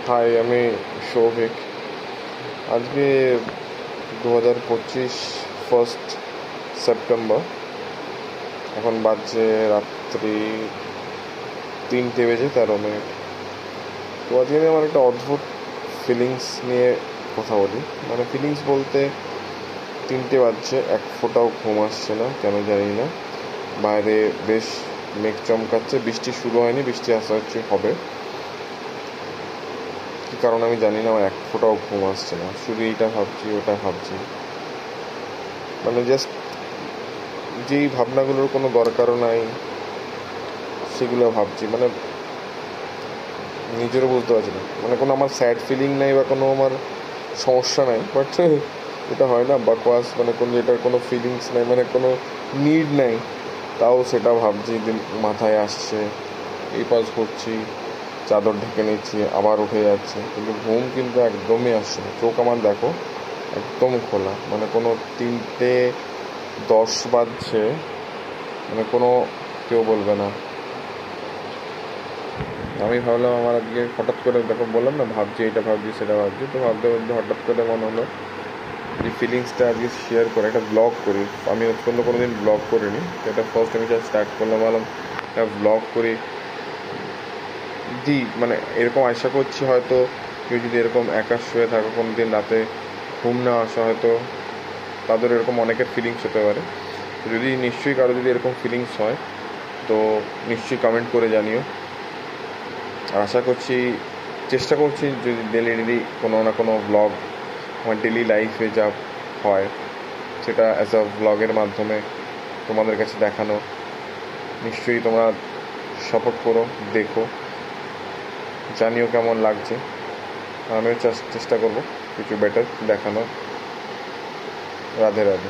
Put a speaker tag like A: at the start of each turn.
A: High, আমি সৌভিক। আজকে 2025 1 September. এখন বাজছে রাত্রি 3:13। তো আজকে আমি আমার একটা অদ্ভুত ফিলিংস নিয়ে কথা বলি। মানে ফিলিংস বলতে 3টে বাজছে, এক ফোঁটাও ঘুম আসছে না, কেন জানি না। বাইরে বেশ মেঘ চমকাচ্ছে, বৃষ্টি শুরু হয়নি, বৃষ্টি আশা হচ্ছে হবে, কী কারণ আমি জানি না। আমার এক ফোঁটাও ঘুম আসছে না, শুধু এইটা ভাবছি ওটা ভাবছি। মানে জাস্ট যেই ভাবনাগুলোর কোনো দরকারও নাই সেগুলো ভাবছি। মানে নিজেরও বুঝতে পারছি না, মানে কোনো আমার স্যাড ফিলিং নাই বা কোনো আমার সমস্যা নাই, বাট এটা হয় না বাকওয়াস, মানে কোনো যেটার কোনো ফিলিংস নাই, মানে কোনো নিড নাই, তাও সেটা ভাবছি, মাথায় আসছে, এই পাশ করছি, চাদর ঢেকে নিচ্ছি, আবার উঠে যাচ্ছে, কিন্তু ঘুম কিন্তু একদমই আসছে না। চোখ আমার দেখো একদম খোলা, মানে কোনো 3:10 বাজছে, মানে কোনো কেউ বলবে না। আমি ভাবলাম আমার আজকে হঠাৎ করে, দেখো বললাম না ভাবছি এটা ভাবছি সেটা ভাবছি, তো ভাবতে ভাবতে হঠাৎ করে মনে হলো যে ফিলিংসটা আজকে শেয়ার করে একটা ব্লগ করি। আমি কোনো দিন ব্লগ করিনি, তো এটা ফার্স্ট আমি যা স্টার্ট করলাম, ভাবলাম একটা ব্লগ করি মানে এরকম আশা করছি হয়তো কেউ যদি এরকম একা শুয়ে থাকো, কোনো দিন রাতে ঘুম না আসা, হয়তো তাদের এরকম অনেকের ফিলিংস হতে পারে। তো যদি নিশ্চয়ই কারো যদি এরকম ফিলিংস হয় তো নিশ্চয়ই কমেন্ট করে জানিও। আর আশা করছি, চেষ্টা করছি যদি ডেলি কোনো না কোনো ব্লগ আমার ডেলি লাইফে যা হয় সেটা অ্যাজ আ ব্লগের মাধ্যমে তোমাদের কাছে দেখানো। নিশ্চয়ই তোমরা সাপোর্ট করো, দেখো, জানিও কেমন লাগছে। আমিও চেষ্টা করবো কিছু বেটার দেখানো। রাধে রাধে।